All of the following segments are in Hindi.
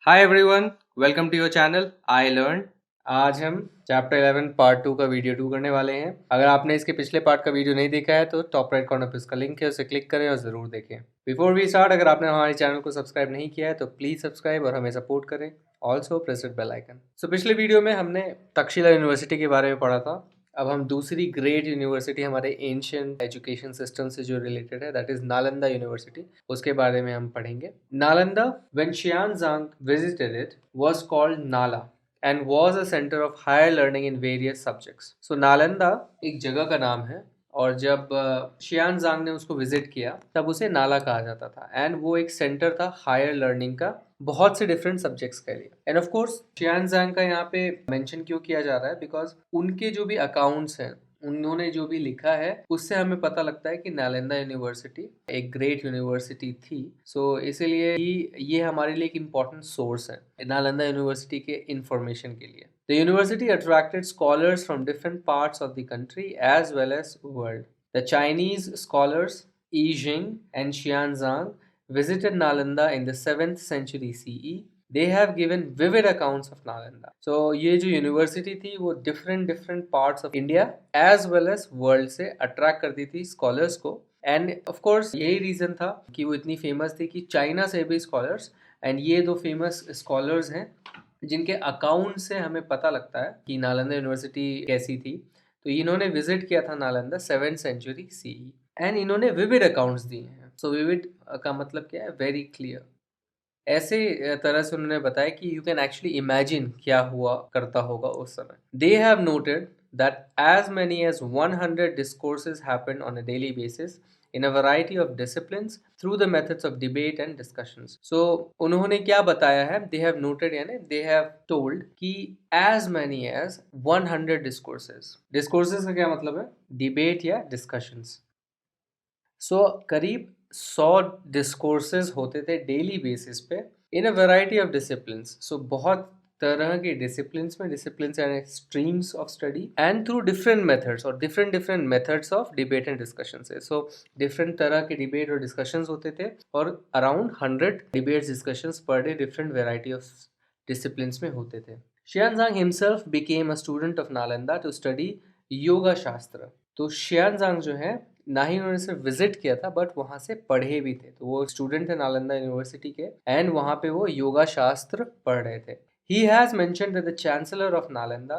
Hi everyone, welcome to your channel I learn. आज हम चैप्टर 11 पार्ट 2 का वीडियो 2 करने वाले हैं। अगर आपने इसके पिछले पार्ट का वीडियो नहीं देखा है तो टॉप राइट कॉर्नर पर इसका लिंक है, उसे क्लिक करें और ज़रूर देखें। बिफोर वी स्टार्ट, अगर आपने हमारे चैनल को सब्सक्राइब नहीं किया है तो प्लीज़ सब्सक्राइब और हमें सपोर्ट करें। Also press the bell icon. So पिछले वीडियो में हमने तक्षशिला यूनिवर्सिटी के बारे में पढ़ा था। अब हम दूसरी ग्रेट यूनिवर्सिटी हमारे एंशियंट एजुकेशन सिस्टम से जो रिलेटेड है, दैट इज नालंदा यूनिवर्सिटी, उसके बारे में हम पढ़ेंगे। Nalanda, when Xuanzang visited it, was called Nala and was a center of higher learning in various subjects. So Nalanda एक जगह का नाम है और जब शियानजांग ने उसको विजिट किया तब उसे नाला कहा जाता था एंड वो एक सेंटर था हायर लर्निंग का बहुत से डिफरेंट सब्जेक्ट्स के लिए। एंड ऑफ कोर्स शियानजांग का यहाँ पे मेंशन क्यों किया जा रहा है, बिकॉज उनके जो भी अकाउंट्स हैं, उन्होंने जो भी लिखा है उससे हमें पता लगता है कि नालंदा यूनिवर्सिटी एक ग्रेट यूनिवर्सिटी थी। सो इसीलिए ये हमारे लिए एक इम्पॉर्टेंट सोर्स है नालंदा यूनिवर्सिटी के इंफॉर्मेशन के लिए। The university attracted scholars from different parts of the country as well as world. The Chinese scholars Yi Jing and Xianzang visited Nalanda in the 7th century CE. They have given vivid accounts of Nalanda. So ये जो यूनिवर्सिटी थी वो different parts of India as well as world से अट्रैक्ट करती थी स्कॉलर्स को। एंड ऑफ कोर्स यही रीज़न था कि वो इतनी फेमस थी कि चाइना से भी स्कॉलर्स, एंड ये दो फेमस स्कॉलर्स हैं जिनके अकाउंट से हमें पता लगता है कि नालंदा यूनिवर्सिटी कैसी थी। तो इन्होंने विजिट किया था Nalanda 7th century CE and इन्होंने विविड अकाउंट्स दिए हैं। सो विविड का मतलब क्या है? Very clear. ऐसे तरह से उन्होंने बताया कि यू कैन एक्चुअली इमेजिन क्या हुआ करता होगा उस समय। They have noted that as many as 100 discourses happen on a daily basis in a variety of disciplines through the methods of debate and discussions. So उन्होंने क्या बताया है? They have noted यानी they have told कि as many as 100 discourses. Discourses का क्या मतलब है? Debate या discussions. So करीब 100 डिस्कोर्सेज होते थे डेली बेसिस पे in a variety of disciplines. So बहुत तरह के डिसिप्लिन्स में, डिसिप्लिन्स यानी streams of study, and through different methods और different methods of debate and discussion से। सो डिफरेंट तरह के डिबेट और डिस्कशंस होते थे और around 100 debates discussions per day different variety of disciplines में होते थे। Xuanzang himself became a student of Nalanda to study yoga shastra. तो शियानजांग जो है, ना ही उन्होंने सिर्फ विजिट किया था बट वहाँ से पढ़े भी थे। तो वो स्टूडेंट थे नालंदा यूनिवर्सिटी के एंड वहाँ पे वो योगा शास्त्र पढ़ रहे थे। He has mentioned that the chancellor of Nalanda,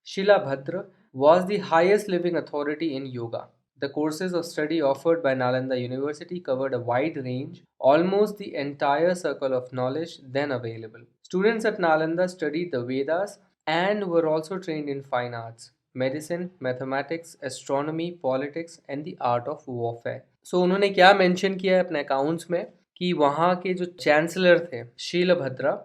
Shilabhadra, was the highest living authority in yoga. The courses of study offered by Nalanda University covered a wide range, almost the entire circle of knowledge then available. Students at Nalanda studied the Vedas and were also trained in fine arts, medicine, mathematics, astronomy, politics and the art of warfare. So उन्होंने क्या मेंशन किया है अपने अकाउंट्स में कि वहाँ के जो चांसलर थे शीलभद्रा,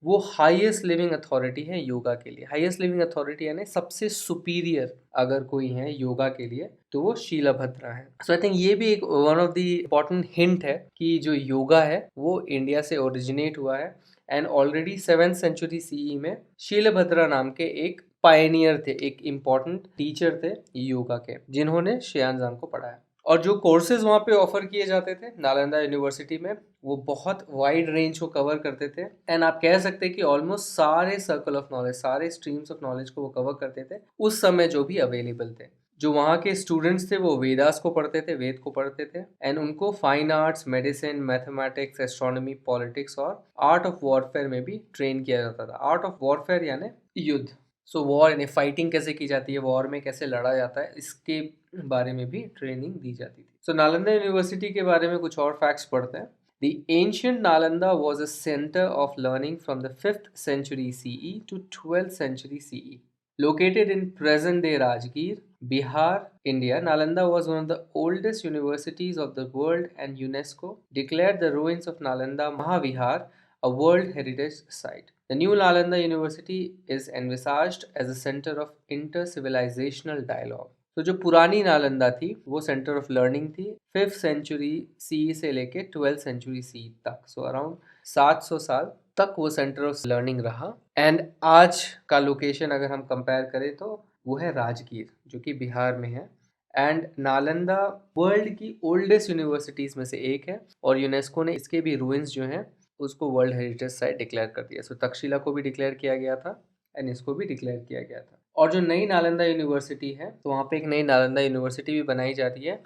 वो हाईएस्ट लिविंग अथॉरिटी है योगा के लिए। हाईएस्ट लिविंग अथॉरिटी यानी सबसे सुपीरियर अगर कोई है योगा के लिए तो वो शीलभद्रा है। सो आई थिंक ये भी एक one of the important hint है कि जो योगा है वो इंडिया से ओरिजिनेट हुआ है and already 7th century CE में शीलभद्रा नाम के एक पायनियर थे, एक इम्पॉर्टेंट टीचर थे योगा के, जिन्होंने शियानजांग को पढ़ाया। और जो कोर्सेज वहाँ पे ऑफर किए जाते थे नालंदा यूनिवर्सिटी में वो बहुत वाइड रेंज को कवर करते थे एंड आप कह सकते हैं कि ऑलमोस्ट सारे सर्कल ऑफ नॉलेज, सारे स्ट्रीम्स ऑफ नॉलेज को वो कवर करते थे उस समय जो भी अवेलेबल थे। जो वहाँ के स्टूडेंट्स थे वो वेदास को पढ़ते थे, वेद को पढ़ते थे एंड उनको fine arts, medicine, mathematics, astronomy, politics और आर्ट ऑफ वॉरफेयर में भी ट्रेन किया जाता था। आर्ट ऑफ वॉरफेयर यानी युद्ध। सो वॉर यानी फाइटिंग कैसे की जाती है, वॉर में कैसे लड़ा जाता है, इसके बारे में भी ट्रेनिंग दी जाती थी। सो नालंदा यूनिवर्सिटी के बारे में कुछ और फैक्ट्स पढ़ते हैं। The ancient Nalanda was a center of learning from the 5th century CE to 12th century CE. Located in present-day Rajgir, Bihar, India, Nalanda was one of the oldest universities of the world and UNESCO declared the ruins of Nalanda Mahavihar a World Heritage Site. The new Nalanda University is envisaged as a center of inter-civilizational dialogue. तो जो पुरानी नालंदा थी वो सेंटर ऑफ लर्निंग थी 5th सेंचुरी सी से लेके 12th सेंचुरी सी तक। सो अराउंड 700 साल तक वो सेंटर ऑफ लर्निंग रहा। एंड आज का लोकेशन अगर हम कंपेयर करें तो वो है राजगीर, जो कि बिहार में है। एंड नालंदा वर्ल्ड की ओल्डेस्ट यूनिवर्सिटीज़ में से एक है और यूनेस्को ने इसके भी रूइंस जो हैं उसको वर्ल्ड हेरिटेज साइट डिक्लेयर कर दिया। सो तक्षशिला को भी डिक्लेयर किया गया था एंड इसको भी डिक्लेयर किया गया था। और जो नई नालंदा यूनिवर्सिटी है, तो वहाँ पे एक नई नालंदा यूनिवर्सिटी भी बनाई जा रही है।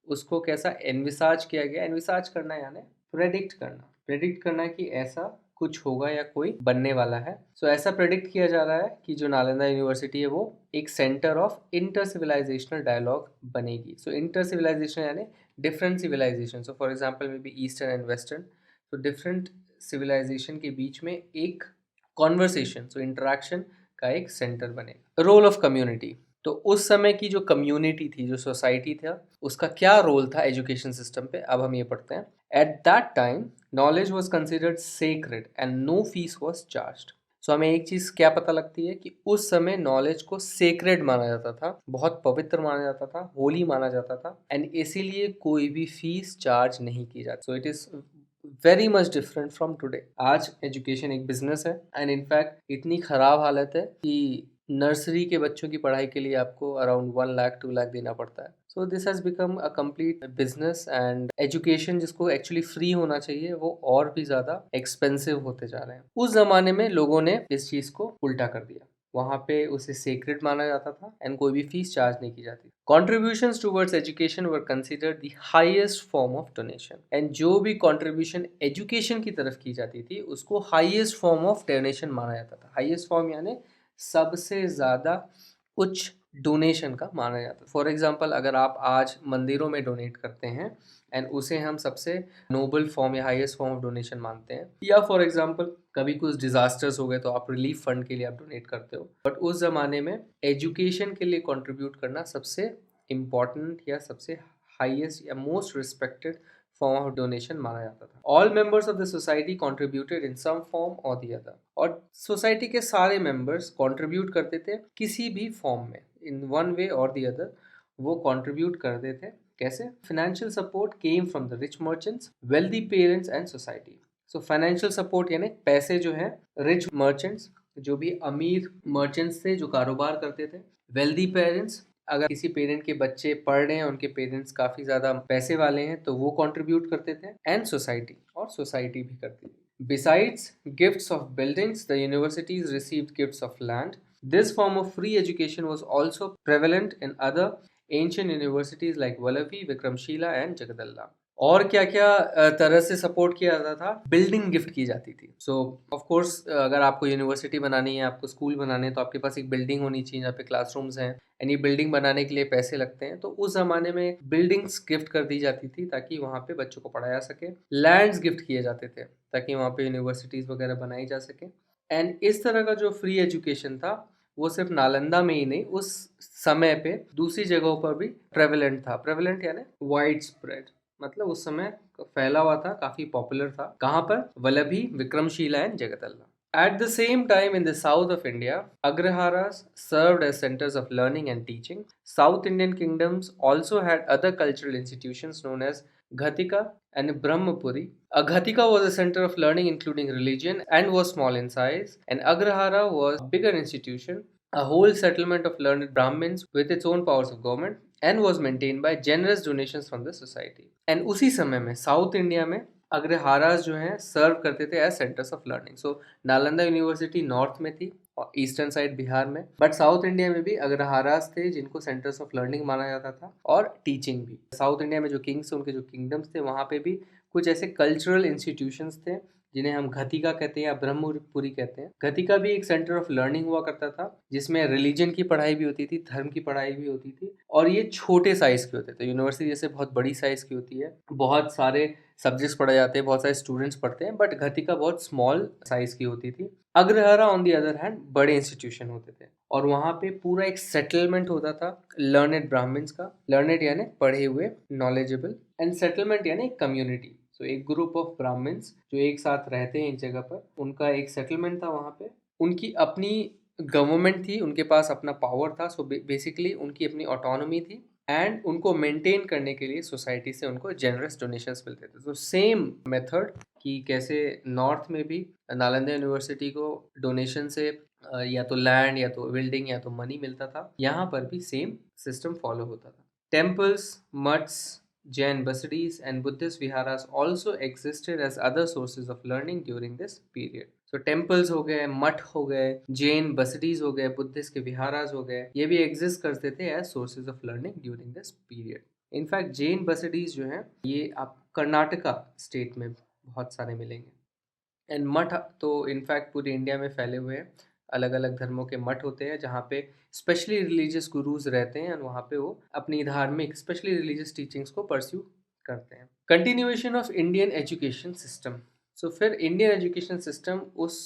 उसको कैसा एनविसाज किया गया, एनविसाज करना यानी प्रेडिक्ट करना कि ऐसा कुछ होगा या कोई बनने वाला है। सो ऐसा प्रेडिक्ट किया जा रहा है कि जो नालंदा यूनिवर्सिटी है वो एक centre of inter civilizational dialogue बनेगी। सो इंटर सिविलाइजेशन यानी different civilization, so for example may be eastern and western, तो डिफरेंट सिविलाइजेशन के बीच में एक कॉन्वर्सेशन, सो इंटरेक्शन का एक सेंटर बनेगा। रोल ऑफ कम्युनिटी, तो उस समय की जो कम्युनिटी थी, जो सोसाइटी था, उसका क्या रोल था एजुकेशन सिस्टम पे, अब हम ये पढ़ते हैं। At that time knowledge was considered sacred and no fees was charged. So हमें एक चीज क्या पता लगती है कि उस समय नॉलेज को सेक्रेड माना जाता था, बहुत पवित्र माना जाता था, होली माना जाता था, एंड इसीलिए कोई भी फीस चार्ज नहीं की जाती। So it is very much different from today. आज एजुकेशन एक बिजनेस है एंड इनफैक्ट इतनी खराब हालत है कि नर्सरी के बच्चों की पढ़ाई के लिए आपको अराउंड 1 लाख 2 लाख देना पड़ता है। So this has become a complete business and education जिसको एक्चुअली फ्री होना चाहिए वो और भी ज्यादा एक्सपेंसिव होते जा रहे हैं। उस जमाने में लोगों ने इस चीज को उल्टा कर दिया, वहां पे उसे सेक्रेट माना जाता था एंड कोई भी फीस चार्ज नहीं की जाती। Contributions towards education were considered the highest form of donation, and जो भी contribution education की तरफ की जाती थी उसको highest form of donation माना जाता था। highest form यानी सबसे ज़्यादा उच्च डोनेशन का माना जाता है। फॉर एग्जाम्पल अगर आप आज मंदिरों में डोनेट करते हैं एंड उसे हम सबसे नोबल फॉर्म या हाईएस्ट फॉर्म ऑफ डोनेशन मानते हैं, या फॉर एग्जाम्पल कभी कुछ डिजास्टर्स हो गए तो आप रिलीफ फंड के लिए आप डोनेट करते हो, बट उस जमाने में एजुकेशन के लिए कंट्रीब्यूट करना सबसे इम्पॉर्टेंट या सबसे हाईएस्ट या most respected form of donation माना जाता था। All members of the society contributed in some form और द अदर, और सोसाइटी के सारे मेंबर्स कंट्रीब्यूट करते थे किसी भी फॉर्म में, इन वन वे और द अदर वो कंट्रीब्यूट करते थे। कैसे? Financial support came from the rich merchants, wealthy parents and society. So financial support यानी पैसे जो है रिच मर्चेंट्स, जो भी अमीर मर्चेंट्स थे जो कारोबार करते थे, वेल्दी पेरेंट्स, अगर किसी पेरेंट के बच्चे पढ़ रहे हैं, उनके पेरेंट्स काफी ज्यादा पैसे वाले हैं तो वो कंट्रीब्यूट करते थे, एंड सोसाइटी, और सोसाइटी भी करती थी। Besides gifts of buildings, the universities received gifts of land. This form of free education was also prevalent in other ancient universities like Vallabhi, Vikramshila and Jagadalla. और क्या क्या तरह से सपोर्ट किया जाता था? बिल्डिंग गिफ्ट की जाती थी। सो ऑफ कोर्स अगर आपको यूनिवर्सिटी बनानी है, आपको स्कूल बनाने हैं, तो आपके पास एक बिल्डिंग होनी चाहिए जहाँ पे क्लासरूम्स हैं, एंड ये बिल्डिंग बनाने के लिए पैसे लगते हैं। तो उस जमाने में बिल्डिंग्स गिफ्ट कर दी जाती थी ताकि वहाँ पे बच्चों को पढ़ाया सके। लैंड्स गिफ्ट किए जाते थे ताकि वहाँ पे यूनिवर्सिटीज वगैरह बनाई जा सके। एंड इस तरह का जो फ्री एजुकेशन था वो सिर्फ नालंदा में ही नहीं, उस समय पे दूसरी जगहों पर भी प्रेवलेंट था। प्रेवलेंट यानी वाइड स्प्रेड, मतलब उस समय फैला हुआ था, काफी पॉपुलर था। कहाँ पर? Vallabhi, Vikramashila and Jagaddala. At the same time, in the south of India, Agraharas served as centers of learning and teaching. South Indian kingdoms also had other cultural institutions known as Ghatika and Brahmapuri. A Ghatika was a center of learning including religion and was small in size, and Agrahara was a bigger institution, a whole settlement of learned Brahmins with its own powers of government, and was maintained by generous donations from the society. And उसी समय में साउथ इंडिया में अग्रहारास जो हैं सर्व करते थे as centres of learning. So Nalanda university north में थी और ईस्टर्न साइड बिहार में, बट साउथ इंडिया में भी अग्रहारास थे जिनको सेंटर्स ऑफ लर्निंग माना जाता था, और टीचिंग भी। साउथ इंडिया में जो किंग्स, उनके जो किंगडम्स थे, वहाँ पे भी कुछ ऐसे कल्चरल इंस्टीट्यूशंस थे जिन्हें हम घतिका कहते हैं या ब्रह्मपुरी कहते हैं। घतिका भी एक सेंटर ऑफ लर्निंग हुआ करता था जिसमें रिलीजन की पढ़ाई भी होती थी, धर्म की पढ़ाई भी होती थी, और ये छोटे साइज के होते थे। यूनिवर्सिटी जैसे बहुत बड़ी साइज की होती है, बहुत सारे सब्जेक्ट्स पढ़ाए जाते हैं, बहुत सारे स्टूडेंट्स पढ़ते हैं, बट घतिका बहुत स्मॉल साइज की होती थी। Agrahara on the other hand बड़े इंस्टीट्यूशन होते थे, और वहाँ पे पूरा एक सेटलमेंट होता था लर्नेड ब्राह्मण्स का। लर्नेड यानी पढ़े हुए, नॉलेजेबल, एंड सेटलमेंट यानी कम्युनिटी। सो एक ग्रुप ऑफ ब्राह्मण्स जो एक साथ रहते हैं एक जगह पर, उनका एक सेटलमेंट था वहाँ पे। उनकी अपनी गवर्नमेंट थी, उनके पास अपना पावर था। सो बेसिकली उनकी अपनी ऑटोनॉमी थी, एंड उनको मेंटेन करने के लिए सोसाइटी से उनको जेनरस डोनेशंस मिलते थे। तो सेम मेथड कि कैसे नॉर्थ में भी नालंदा यूनिवर्सिटी को डोनेशन से या तो लैंड या तो बिल्डिंग या तो मनी मिलता था, यहाँ पर भी सेम सिस्टम फॉलो होता था। टेम्पल्स, मठ्स, Jain Basadis and Buddhist viharas also existed as other sources of learning during this period. So temples हो गए, मठ हो गए, जैन बसडीज हो गए, बुद्धिस्ट के विहारास हो गए, ये भी एग्जिस्ट करते थे as sources of learning during this period. In fact Jain basadis जो हैं ये आप कर्नाटका स्टेट में बहुत सारे मिलेंगे. एंड मठ तो इनफैक्ट पूरे इंडिया में फैले हुए हैं. अलग अलग धर्मों के मठ होते हैं जहाँ पे स्पेशली रिलीजियस गुरुज रहते हैं और वहाँ पे वो अपनी धार्मिक स्पेशली रिलीजियस टीचिंग्स को परस्यू करते हैं. Continuation of Indian education system. So फिर इंडियन एजुकेशन सिस्टम उस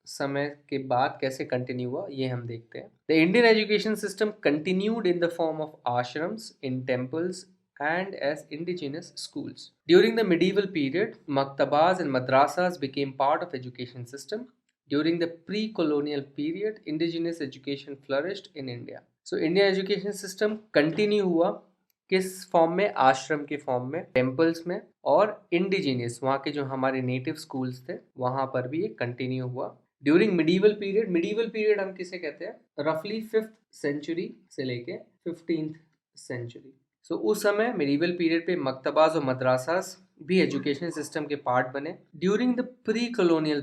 समय के बाद कैसे कंटिन्यू हुआ ये हम देखते हैं. The Indian education system continued in the form of ashrams in temples and as indigenous schools. During the medieval period, maktabas and madrasas became part of education system. During the pre-colonial period, indigenous education flourished in India. So Indian education system continue हुआ किस फॉर्म में? आश्रम के फॉर्म में, टेम्पल्स में और इंडिजीनियस वहाँ के जो हमारे नेटिव स्कूल्स थे वहाँ पर भी ये कंटिन्यू हुआ. ड्यूरिंग मिडीवल पीरियड हम किसे कहते हैं? रफली 5th सेंचुरी से लेके 15th सेंचुरी. सो उस समय मिडीवल पीरियड पे मकतबास और मदरासास भी एजुकेशन सिस्टम के पार्ट बने. During the pre colonial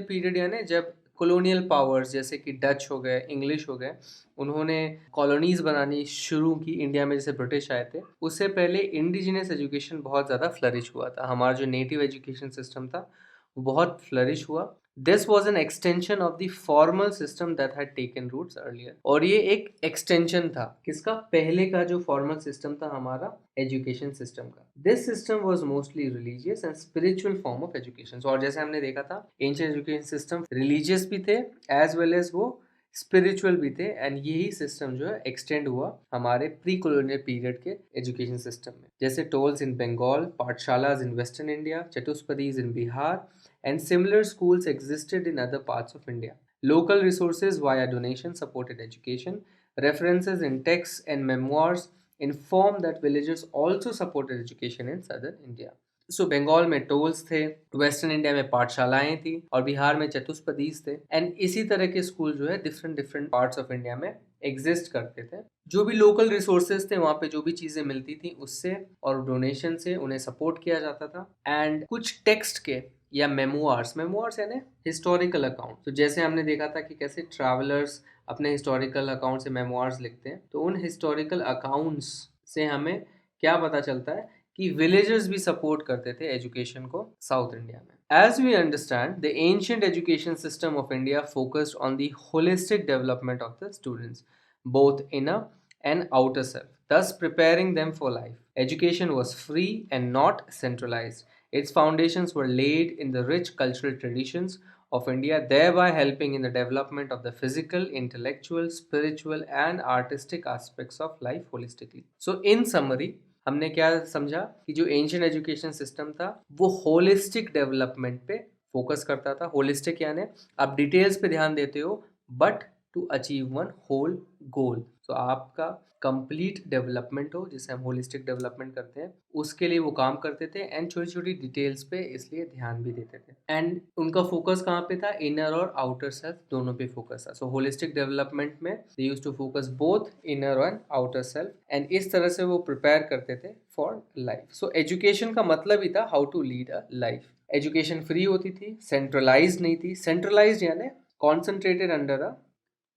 period यानी जब कॉलोनियल पावर्स जैसे कि डच हो गए, इंग्लिश हो गए, उन्होंने कॉलोनीज बनानी शुरू की इंडिया में, जैसे ब्रिटिश आए थे, उससे पहले इंडिजिनस एजुकेशन बहुत ज़्यादा फ्लरिश हुआ था. हमारा जो नेटिव एजुकेशन सिस्टम था वो बहुत फ्लरिश हुआ. This was an extension of the formal system that had taken roots earlier. और ये एक एक्सटेंशन था किसका? पहले का जो फॉर्मल सिस्टम था हमारा एजुकेशन सिस्टम का. This system was mostly religious and spiritual form of education. और जैसे हमने देखा था एंशिएंट एजुकेशन सिस्टम रिलीजियस भी थे एज वेल एज वो स्पिरिचुअल भी थे. एंड यही सिस्टम जो है एक्सटेंड हुआ हमारे प्री कॉलोनियल पीरियड के एजुकेशन सिस्टम में. जैसे tols in Bengal, pathshalas in western India, chatushpathis in Bihar, and similar schools existed in other parts of India. Local resources via donation supported education. References in texts and memoirs inform that villagers also supported education in southern India. सो बंगाल में टोल्स थे, वेस्टर्न इंडिया में पाठशालाएं थी और बिहार में चतुष्पदीज थे. एंड इसी तरह के स्कूल जो है डिफरेंट पार्ट्स ऑफ इंडिया में एग्जिस्ट करते थे. जो भी लोकल रिसोर्सेज थे वहाँ पे जो भी चीज़ें मिलती थी उससे और डोनेशन से उन्हें सपोर्ट किया जाता था. एंड कुछ टेक्स्ट के या मेमोआर्स यानी हिस्टोरिकल अकाउंट. तो जैसे हमने देखा था कि कैसे ट्रैवलर्स अपने हिस्टोरिकल अकाउंट से मेमोआर्स लिखते हैं, तो उन हिस्टोरिकल अकाउंट्स से हमें क्या पता चलता है कि विलेजर्स भी सपोर्ट करते थे एजुकेशन को साउथ इंडिया में. As we understand the ancient education system of India focused on the holistic development of the students both inner and outer self, thus preparing them for life. Education was free and not centralized. Its foundations were laid in the rich cultural traditions of India, thereby helping in the development of the physical, intellectual, spiritual, and artistic aspects of life holistically. So, in summary, हमने क्या समझा कि जो एंशिएंट एजुकेशन सिस्टम था वो होलिस्टिक डेवलपमेंट पे फोकस करता था. होलिस्टिक यानी आप डिटेल्स पे ध्यान देते हो but to achieve one whole goal. तो आपका कंप्लीट डेवलपमेंट हो, जिसे हम होलिस्टिक डेवलपमेंट करते हैं, उसके लिए वो काम करते थे. एंड छोटी छोटी डिटेल्स पे इसलिए ध्यान भी देते थे. एंड उनका फोकस कहाँ पे था? इनर और आउटर सेल्फ दोनों पे फोकस था. सो होलिस्टिक डेवलपमेंट में they used to focus both inner and outer self. And इस तरह से वो प्रिपेयर करते थे फॉर लाइफ. सो एजुकेशन का मतलब ही था how to lead a life. Education free होती थी, सेंट्रलाइज नहीं थी. सेंट्रलाइज यानी concentrated under a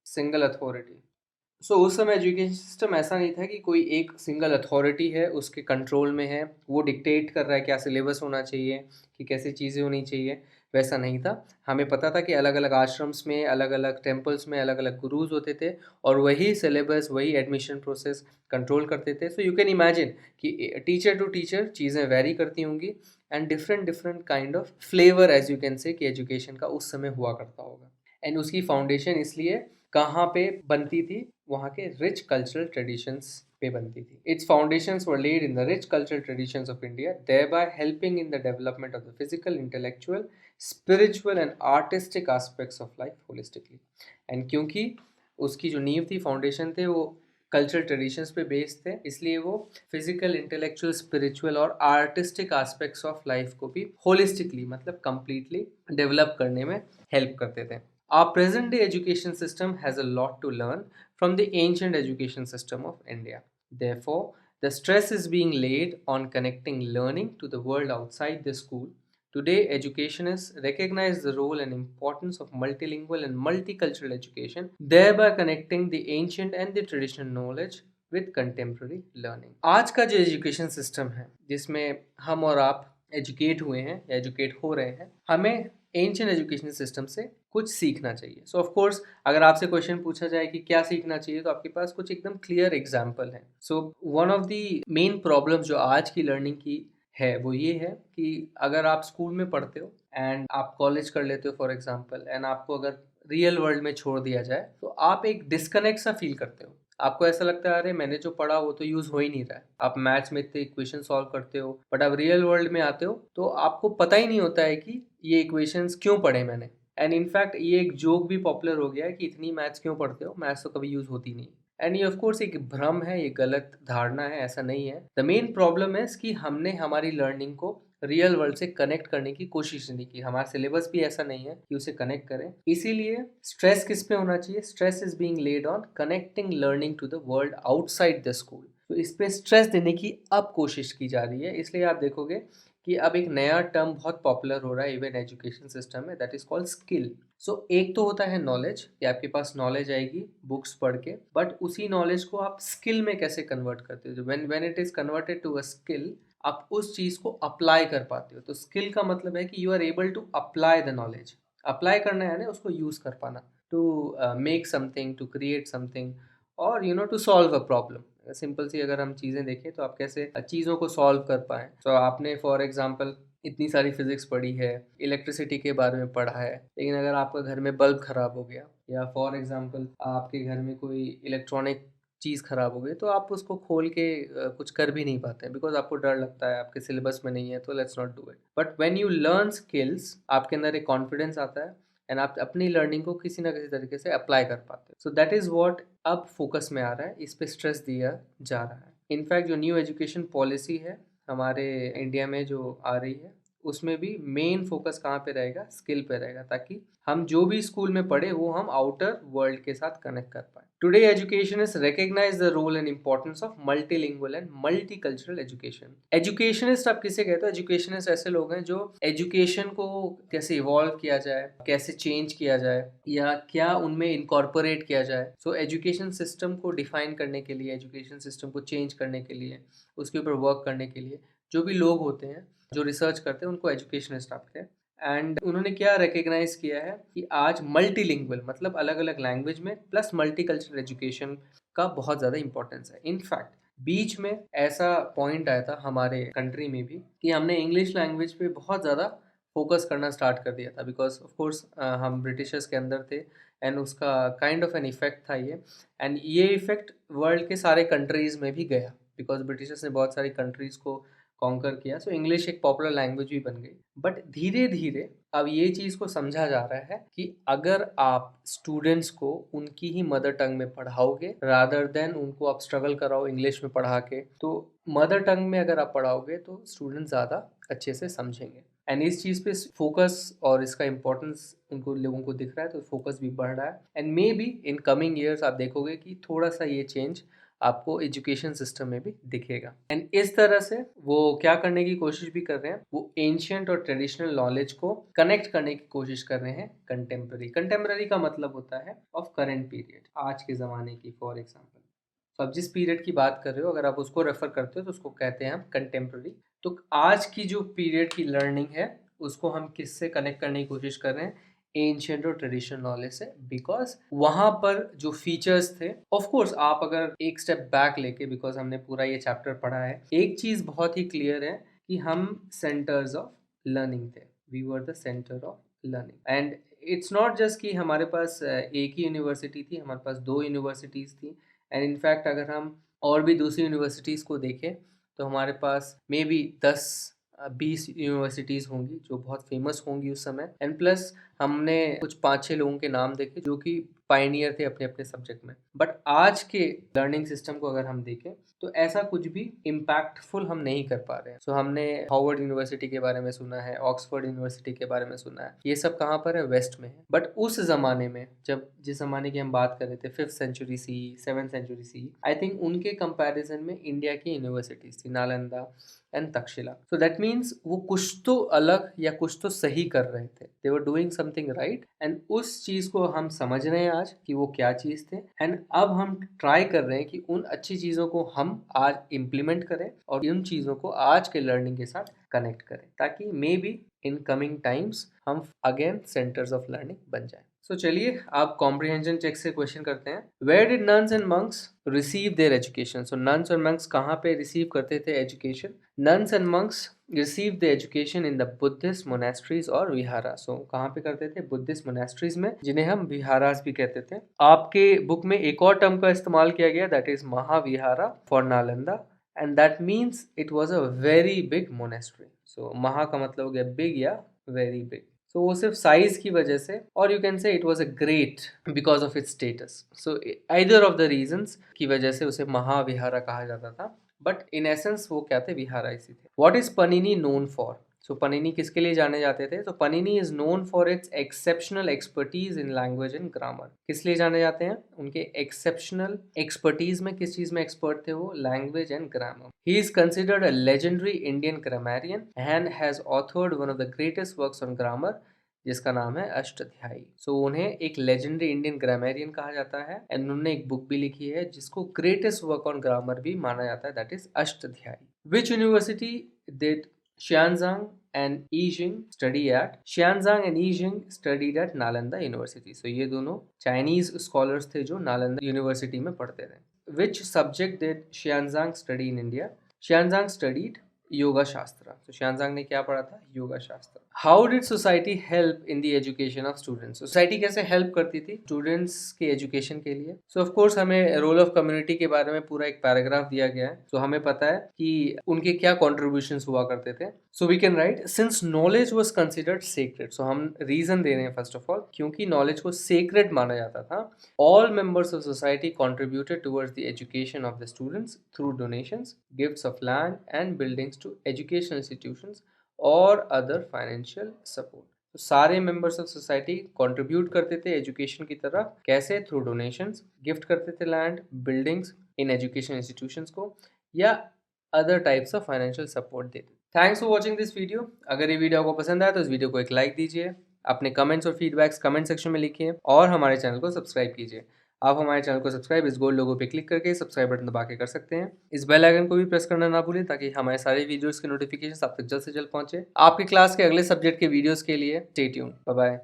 single authority. So उस समय एजुकेशन सिस्टम ऐसा नहीं था कि कोई एक सिंगल अथॉरिटी है उसके कंट्रोल में है, वो डिक्टेट कर रहा है क्या सिलेबस होना चाहिए, कि कैसी चीज़ें होनी चाहिए. वैसा नहीं था. हमें पता था कि अलग अलग आश्रम्स में, अलग अलग टेम्पल्स में अलग अलग गुरुज होते थे और वही सिलेबस, वही एडमिशन प्रोसेस कंट्रोल करते थे. सो यू कैन इमेजिन कि टीचर टू टीचर चीज़ें वेरी करती होंगी and different kind of flavour as you can say कि एजुकेशन का उस समय हुआ करता होगा. एंड उसकी फाउंडेशन इसलिए कहाँ पे बनती थी? वहाँ के रिच कल्चरल ट्रेडिशंस पे बनती थी. It's foundations were laid in the rich cultural traditions of India, thereby helping in the development of the physical, intellectual, spiritual and artistic aspects of life holistically. And क्योंकि उसकी जो नींव थी, फाउंडेशन थे, वो कल्चरल ट्रेडिशंस पे बेस्ड थे, इसलिए वो फिजिकल, इंटेलेक्चुअल, स्पिरिचुअल और आर्टिस्टिक एस्पेक्ट्स ऑफ लाइफ को भी होलिस्टिकली मतलब कंप्लीटली डेवलप करने में हेल्प करते थे. Our present day education system has a lot to learn from the ancient education system of India. Therefore, The stress is being laid on connecting learning to the world outside the school. Today, educationists recognize the role and importance of multilingual and multicultural education, thereby connecting the ancient and the traditional knowledge with contemporary learning. आज का जो एजुकेशन सिस्टम है जिसमें हम और आप एजुकेट हुए हैं या एजुकेट हो रहे हैं, हमें एंशियंट एजुकेशन सिस्टम से कुछ सीखना चाहिए. सो ऑफ कोर्स अगर आपसे क्वेश्चन पूछा जाए कि क्या सीखना चाहिए, तो आपके पास कुछ एकदम क्लियर एग्जांपल है. So one of the main problem जो आज की लर्निंग की है वो ये है कि अगर आप स्कूल में पढ़ते हो एंड आप कॉलेज कर लेते हो फॉर एग्जांपल, एंड आपको अगर रियल वर्ल्ड में छोड़ दिया जाए तो आप एक डिस्कनेक्ट सा फील करते हो. आपको ऐसा लगता है अरे मैंने जो पढ़ा वो तो यूज हो ही नहीं रहा है. आप मैथ्स में इतने इक्वेशन सॉल्व करते हो, बट आप रियल वर्ल्ड में आते हो तो आपको पता ही नहीं होता है कि ये इक्वेशंस क्यों पढ़े मैंने. एंड इनफैक्ट ये एक जोक भी पॉपुलर हो गया है कि इतनी मैथ्स क्यों पढ़ते हो, मैथ्स तो कभी यूज होती नहीं. एंड ये ऑफ कोर्स एक भ्रम है, ये गलत धारणा है, ऐसा नहीं है. द मेन प्रॉब्लम है कि हमने हमारी लर्निंग को रियल वर्ल्ड से कनेक्ट करने की कोशिश नहीं की. हमारा सिलेबस भी ऐसा नहीं है कि उसे कनेक्ट करें. इसीलिए स्ट्रेस किस पे होना चाहिए? Stress is being laid on connecting learning to the world outside the school. तो इस पे स्ट्रेस देने की अब कोशिश की जा रही है. इसलिए आप देखोगे कि अब एक नया टर्म बहुत पॉपुलर हो रहा है इवन एजुकेशन सिस्टम में, दैट इज कॉल्ड स्किल. सो एक तो होता है नॉलेज कि आपके पास नॉलेज आएगी बुक्स पढ़ के, बट उसी नॉलेज को आप स्किल में कैसे कन्वर्ट करते हो. When it is converted to a skill, आप उस चीज को अप्लाई कर पाते हो. तो स्किल का मतलब है कि you are able to apply the knowledge. Apply करना है ना, उसको यूज कर पाना, to make something, to create something, और to solve a problem. Simple see अगर हम चीज़ें देखें तो आप कैसे चीज़ों को सॉल्व कर पाएँ. तो आपने फॉर एग्जांपल इतनी सारी फिजिक्स पढ़ी है, इलेक्ट्रिसिटी के बारे में पढ़ा है, लेकिन अगर आपका घर में बल्ब खराब हो गया या फॉर एग्जांपल आपके घर में कोई इलेक्ट्रॉनिक चीज़ खराब हो गई, तो आप उसको खोल के कुछ कर भी नहीं पाते हैं बिकॉज आपको डर लगता है, आपके सिलेबस में नहीं है, तो let's not do it. But when you learn skills, आपके अंदर एक कॉन्फिडेंस आता है एंड आप अपनी लर्निंग को किसी ना किसी तरीके से अप्लाई कर पाते हैं. सो दैट इज़ व्हाट अब फोकस में आ रहा है, इस पे स्ट्रेस दिया जा रहा है. इनफैक्ट जो न्यू एजुकेशन पॉलिसी है हमारे इंडिया में जो आ रही है, उसमें भी मेन फोकस कहाँ पे रहेगा? स्किल पे रहेगा, ताकि हम जो भी स्कूल में पढ़े वो हम आउटर वर्ल्ड के साथ कनेक्ट कर पाए. Today educationist recognize the role and importance of multilingual and multicultural education. Educationist आप किसे कहते हो? एजुकेशनिस्ट ऐसे लोग हैं जो एजुकेशन को कैसे इवॉल्व किया जाए, कैसे चेंज किया जाए, या क्या उनमें इनकॉर्पोरेट किया जाए. सो एजुकेशन सिस्टम को डिफाइन करने के लिए, एजुकेशन सिस्टम को चेंज करने के लिए, उसके ऊपर वर्क करने के लिए जो भी लोग होते हैं, जो रिसर्च करते हैं, उनको एजुकेशनिस्ट कहते हैं. एंड उन्होंने क्या रिकग्नाइज किया है कि आज मल्टीलिंगुअल मतलब अलग अलग लैंग्वेज में प्लस मल्टीकल्चरल एजुकेशन का बहुत ज़्यादा इंपॉर्टेंस है. इनफैक्ट बीच में ऐसा पॉइंट आया था हमारे कंट्री में भी कि हमने इंग्लिश लैंग्वेज पे बहुत ज़्यादा फोकस करना स्टार्ट कर दिया था बिकॉज ऑफ कोर्स हम ब्रिटिशर्स के अंदर थे एंड उसका काइंड ऑफ एन इफेक्ट था ये. एंड ये इफेक्ट वर्ल्ड के सारे कंट्रीज़ में भी गया बिकॉज ब्रिटिशर्स ने बहुत सारी कंट्रीज़ को कॉन्कर किया. सो इंग्लिश एक पॉपुलर लैंग्वेज भी बन गई. बट धीरे धीरे अब ये चीज़ को समझा जा रहा है कि अगर आप स्टूडेंट्स को उनकी ही मदर टंग में पढ़ाओगे रादर देन उनको आप स्ट्रगल कराओ इंग्लिश में पढ़ा के, तो मदर टंग में अगर आप पढ़ाओगे तो स्टूडेंट ज़्यादा अच्छे से समझेंगे. एंड इस चीज़ पे फोकस और इसका इम्पोर्टेंस उनको लोगों को दिख रहा है, तो फोकस भी बढ़ रहा है. And may be in coming years आप देखोगे कि थोड़ा सा ये चेंज आपको एजुकेशन सिस्टम में भी दिखेगा. एंड इस तरह से वो क्या करने की कोशिश भी कर रहे हैं, वो एंशियंट और ट्रेडिशनल नॉलेज को कनेक्ट करने की कोशिश कर रहे हैं कंटेम्प्रेरी. कंटेम्प्रेरी का मतलब होता है ऑफ करंट पीरियड, आज के ज़माने की फॉर एग्जाम्पल. तो आप जिस पीरियड की बात कर रहे हो अगर आप उसको रेफर करते हो तो उसको कहते हैं हम कंटेम्प्रेरी. तो आज की जो पीरियड की लर्निंग है उसको हम किससे कनेक्ट करने की कोशिश कर रहे हैं? एंशियंट और ट्रेडिशनल नॉलेज से, बिकॉज वहां पर जो फीचर्स थे, ऑफ कोर्स आप अगर एक स्टेप बैक लेके, बिकॉज हमने पूरा ये चैप्टर पढ़ा है, एक चीज बहुत ही क्लियर है कि हम सेंटर्स ऑफ लर्निंग थे. We were the centre of learning. And it's not just कि हमारे पास एक ही यूनिवर्सिटी थी, हमारे पास दो यूनिवर्सिटीज़ थी. एंड इनफैक्ट अगर हम और भी दूसरी यूनिवर्सिटीज़ को देखें तो हमारे पास मे बी 10-20 यूनिवर्सिटीज़ होंगी जो बहुत फेमस होंगी उस समय. एंड प्लस हमने कुछ 5-6 लोगों के नाम देखे जो कि पायनियर थे अपने अपने सब्जेक्ट में। बट आज के लर्निंग सिस्टम को अगर हम देखें तो ऐसा कुछ भी इम्पैक्टफुल हम नहीं कर पा रहे हैं। सो हमने हार्वर्ड यूनिवर्सिटी के बारे में सुना है, ऑक्सफोर्ड यूनिवर्सिटी के बारे में सुना है, ये सब कहाँ पर है? वेस्ट में है। बट उस जमाने में जब जिस जमाने की हम बात कर रहे थे 5th century C, 7th century C, I think उनके कंपैरिजन में इंडिया की यूनिवर्सिटीज थी Nalanda and Takshashila. So that means वो कुछ तो अलग या कुछ तो सही कर रहे थे, they were doing something right, and उस चीज को हम समझ रहे हैं आज कि वो क्या चीज थे। एंड अब हम ट्राई कर रहे हैं कि उन अच्छी चीजों को हम आज इम्प्लीमेंट करें और उन चीजों को आज के लर्निंग के साथ कनेक्ट करें, ताकि may be in coming times हम अगेन सेंटर्स ऑफ लर्निंग बन जाए। सो चलिए आप कॉम्प्रिहेंशन चेक से क्वेश्चन करते हैं। Where did nuns and monks receive their education? So nuns और मंक्स कहाँ पे रिसीव करते थे education? Nuns and monks receive the education in the Buddhist monasteries और विहारा। सो कहाँ पे करते थे? बुद्धिस्ट मोनेस्ट्रीज में, जिन्हें हम विहारास भी कहते थे। आपके बुक में एक और टर्म का इस्तेमाल किया गया, that is Mahavihara for Nalanda, and that means it was a very big monastery. So महा का मतलब हो गया बिग या वेरी बिग। सो वो सिर्फ साइज की वजह से, और यू कैन से it was a great because of its status. So either of the reasons की वजह से उसे महाविहारा कहा जाता था, बट इन एसेंस वो क्या थे? विहारा इसी थे। What is Panini known for? So Panini किसके लिए जाने जाते थे? तो Panini is known for its exceptional expertise in language and grammar. किस लिए जाने जाते हैं? उनके एक्सेप्शनल एक्सपर्टीज में, किस चीज में एक्सपर्ट थे वो? Language and grammar. He is considered a legendary Indian grammarian and has authored one of the greatest works on grammar, जिसका नाम है अष्टाध्यायी। सो उन्हें एक लेजेंडरी इंडियन ग्रामेरियन कहा जाता है, एंड उन्होंने एक बुक भी लिखी है जिसको ग्रेटेस्ट वर्क ऑन ग्रामर भी माना जाता है, that is Ashtadhyayi. Which university did Xianzang and Yijing study at? Xianzang and Yijing studied at Nalanda University. So ये दोनों चाइनीज स्कॉलर्स थे जो नालंदा यूनिवर्सिटी में पढ़ते थे। Which subject did Xianzang study in India? Xianzang studied yoga shastra. तो Xianzang ने क्या पढ़ा था? योगा शास्त्र। How did society help in the education of students? Society कैसे हेल्प करती थी स्टूडेंट्स के एजुकेशन के लिए? सो ऑफ कोर्स हमें रोल ऑफ कम्युनिटी के बारे में पूरा एक पैराग्राफ दिया गया है, तो हमें पता है कि उनके क्या कॉन्ट्रीब्यूशंस हुआ करते थे। So we can write since knowledge was considered sacred. So हम रीजन दे रहे हैं फर्स्ट ऑफ ऑल, क्योंकि नॉलेज को सेक्रेड माना जाता था। All members of society contributed towards the education of the students through donations, gifts of land and buildings to educational institutions और अदर फाइनेंशियल सपोर्ट। तो सारे मेंबर्स ऑफ सोसाइटी कंट्रीब्यूट करते थे एजुकेशन की तरफ। कैसे? थ्रू डोनेशंस, गिफ्ट करते थे लैंड, बिल्डिंग्स इन एजुकेशन इंस्टीट्यूशंस को, या other types of financial support देते। Thanks for watching this video. अगर ये वीडियो आपको पसंद आया तो इस वीडियो को एक लाइक दीजिए, अपने कमेंट्स और फीडबैक्स कमेंट सेक्शन में लिखिए, और हमारे चैनल को सब्सक्राइब कीजिए। आप हमारे चैनल को सब्सक्राइब इस गोल्ड लोगो पे क्लिक करके सब्सक्राइब बटन दबा के कर सकते हैं। इस बेल आइकन को भी प्रेस करना ना भूलें, ताकि हमारे सारे वीडियोस के नोटिफिकेशन आप तक जल्द से जल्द पहुंचे। आपके क्लास के अगले सब्जेक्ट के वीडियोस के लिए स्टे ट्यून्ड। Bye bye.